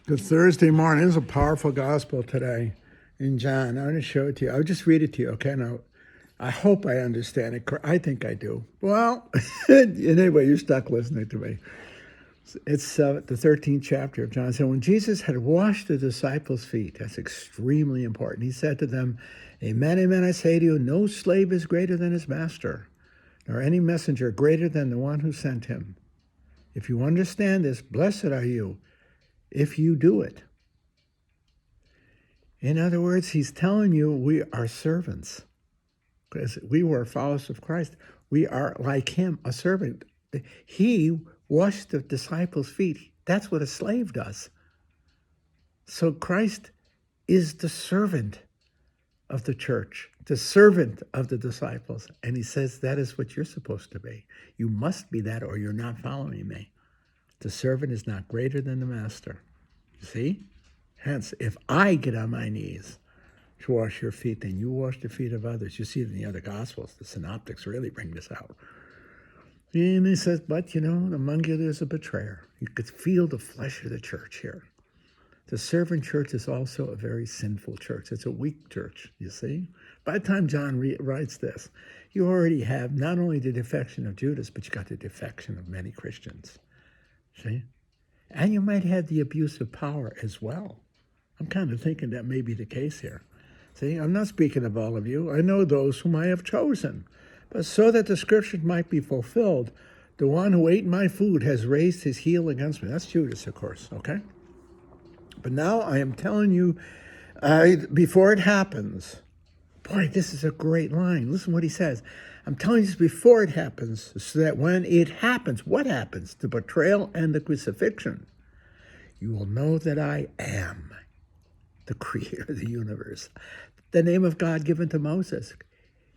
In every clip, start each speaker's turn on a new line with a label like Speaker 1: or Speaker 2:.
Speaker 1: Good Thursday morning. This is a powerful gospel today in John. I'm going to show it to you. I'll just read it to you, okay? Now, I hope I understand it. I think I do. Well, anyway, you're stuck listening to me. It's the 13th chapter of John. So when Jesus had washed the disciples' feet, that's extremely important. He said to them, Amen, amen, I say to you, no slave is greater than his master, nor any messenger greater than the one who sent him. If you understand this, blessed are you if you do it. In other words, he's telling you we are servants. Because we were followers of Christ. We are like him, a servant. He washed the disciples' feet. That's what a slave does. So Christ is the servant of the church, the servant of the disciples. And he says that is what you're supposed to be. You must be that or you're not following me. The servant is not greater than the master. You see? Hence, if I get on my knees to wash your feet, then you wash the feet of others. You see it in the other Gospels. The synoptics really bring this out. And he says, but, among you there's a betrayer. You could feel the flesh of the church here. The servant church is also a very sinful church. It's a weak church, you see. By the time John writes this, you already have not only the defection of Judas, but you got the defection of many Christians. See? And you might have the abuse of power as well. I'm kind of thinking that may be the case here. See, I'm not speaking of all of you. I know those whom I have chosen. But so that the scriptures might be fulfilled, the one who ate my food has raised his heel against me. That's Judas, of course, okay? But now I am telling you, before it happens, boy, this is a great line. Listen what he says. I'm telling you this before it happens, so that when it happens, what happens? The betrayal and the crucifixion, you will know that I am the creator of the universe. The name of God given to Moses.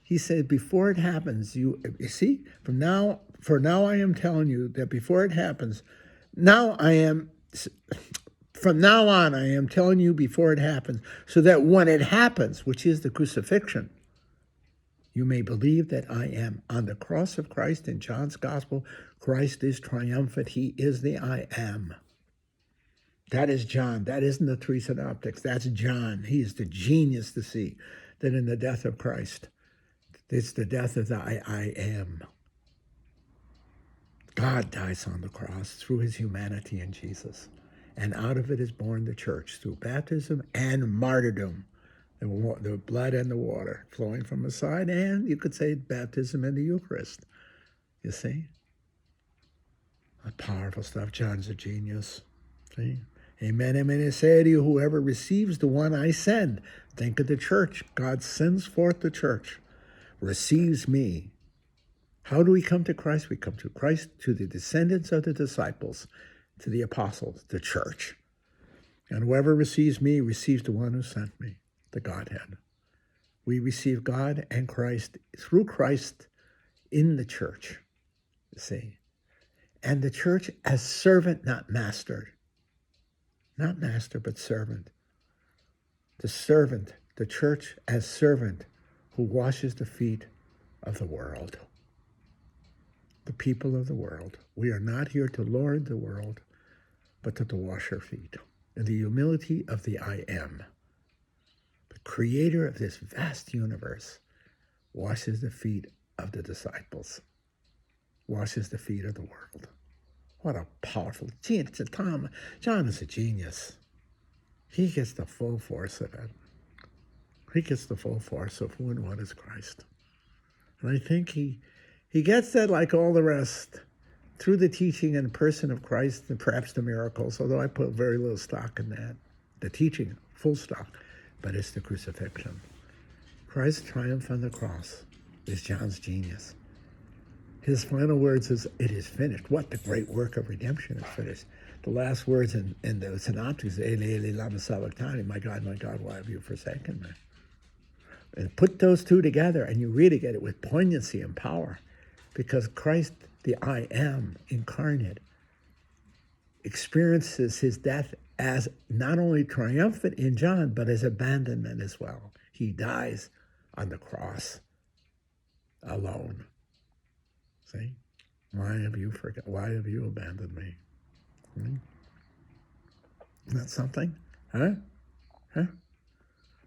Speaker 1: He said, before it happens, you see, for now I am telling you that before it happens, from now on, I am telling you before it happens, so that when it happens, which is the crucifixion, you may believe that I am. On the cross of Christ in John's gospel, Christ is triumphant. He is the I am. That is John. That isn't the three synoptics. That's John. He is the genius to see that in the death of Christ, it's the death of the I am. God dies on the cross through his humanity in Jesus. And out of it is born the church through baptism and martyrdom, the blood and the water flowing from the side, and you could say baptism and the Eucharist. You see? Powerful stuff. John's a genius. See? Amen, amen, I say to you, whoever receives the one I send, think of the church. God sends forth the church, receives me. How do we come to Christ? We come to Christ, to the descendants of the disciples, to the apostles, the church. And whoever receives me receives the one who sent me, the Godhead. We receive God and Christ through Christ in the church, you see. And the church as servant, not master. Not master, but servant. The servant, the church as servant who washes the feet of the world. The people of the world. We are not here to lord the world, but to wash our feet. In the humility of the I am. The creator of this vast universe washes the feet of the disciples. Washes the feet of the world. What a powerful genius. John is a genius. He gets the full force of it. He gets the full force of who and what is Christ. And I think he gets that like all the rest through the teaching and person of Christ and perhaps the miracles, although I put very little stock in that. The teaching, full stock, but it's the crucifixion. Christ's triumph on the cross is John's genius. His final words is, it is finished. What the great work of redemption is finished. The last words in the synoptics, Eli, Eli, lama sabachthani, my God, why have you forsaken me? And put those two together and you really get it with poignancy and power, because Christ, the I am incarnate, experiences his death as not only triumphant in John, but as abandonment as well. He dies on the cross alone. See? Why have you abandoned me? Isn't that something? Huh? Huh?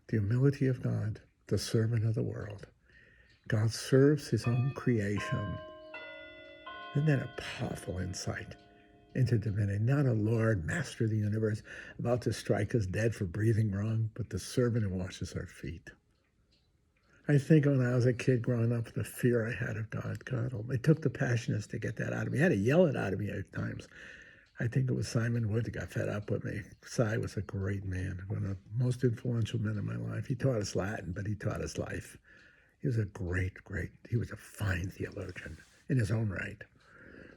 Speaker 1: The humility of God, the servant of the world. God serves his own creation. Isn't that a powerful insight into divinity? Not a Lord, master of the universe, about to strike us dead for breathing wrong, but the servant who washes our feet. I think when I was a kid growing up, the fear I had of God, it took the Passionists to get that out of me. He had to yell it out of me at times. I think it was Simon Wood that got fed up with me. Cy was a great man, one of the most influential men in my life. He taught us Latin, but he taught us life. He was a he was a fine theologian in his own right.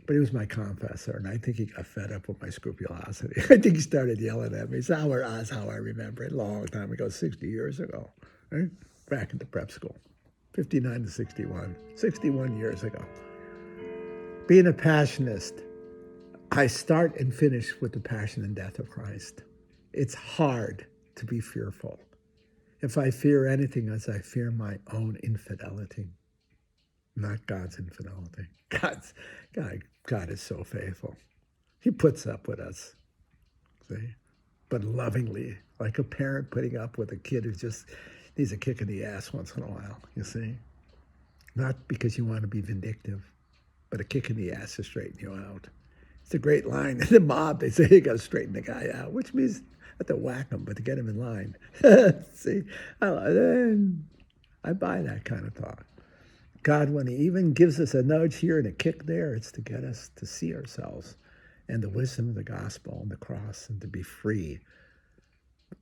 Speaker 1: But he was my confessor, and I think he got fed up with my scrupulosity. I think he started yelling at me. That's how I remember it, a long time ago, 60 years ago, right? Back in the prep school, 59 to 61 years ago. Being a Passionist, I start and finish with the passion and death of Christ. It's hard to be fearful. If I fear anything, as I fear my own infidelity, not God's infidelity. God is so faithful. He puts up with us, see? But lovingly, like a parent putting up with a kid who just needs a kick in the ass once in a while, you see? Not because you want to be vindictive, but a kick in the ass to straighten you out. It's a great line. In the mob, they say you got to straighten the guy out, which means not to whack him, but to get him in line. See, I buy that kind of thought. God, when he even gives us a nudge here and a kick there, it's to get us to see ourselves and the wisdom of the gospel and the cross, and to be free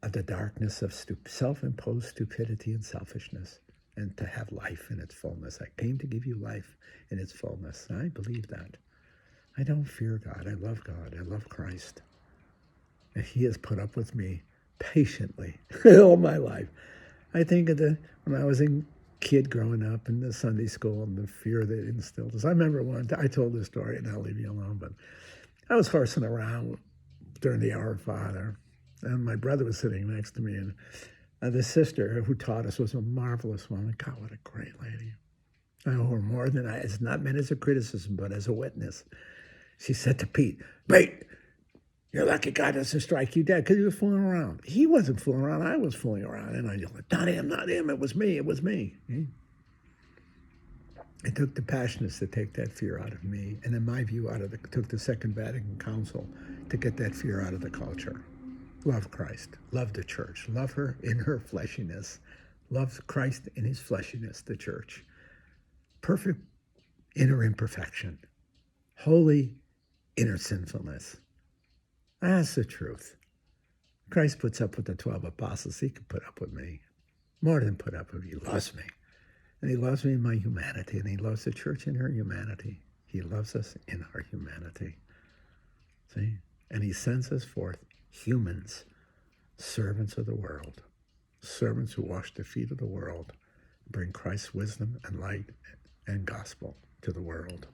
Speaker 1: of the darkness of self-imposed stupidity and selfishness, and to have life in its fullness. I came to give you life in its fullness. I believe that. I don't fear God. I love God. I love Christ. And he has put up with me patiently all my life. I think of when I was a kid growing up in the Sunday school and the fear that it instilled us. I remember I told this story and I'll leave you alone, but I was horsing around during the Our Father, and my brother was sitting next to me, and the sister who taught us was a marvelous woman. God, what a great lady. I owe her more than it's not meant as a criticism, but as a witness. She said to Pete, you're lucky God doesn't strike you dead, because he was fooling around. He wasn't fooling around. I was fooling around. And I yelled, not him. It was me. It was me. It took the Passionists to take that fear out of me. And in my view, it took the Second Vatican Council to get that fear out of the culture. Love Christ. Love the church. Love her in her fleshiness. Love Christ in his fleshiness, the church. Perfect inner imperfection. Holy inner sinfulness. That's the truth. Christ puts up with the 12 apostles. He can put up with me. More than put up with me. He loves me. And he loves me in my humanity. And he loves the church in her humanity. He loves us in our humanity. See? And he sends us forth humans, servants of the world. Servants who wash the feet of the world. Bring Christ's wisdom and light and gospel to the world.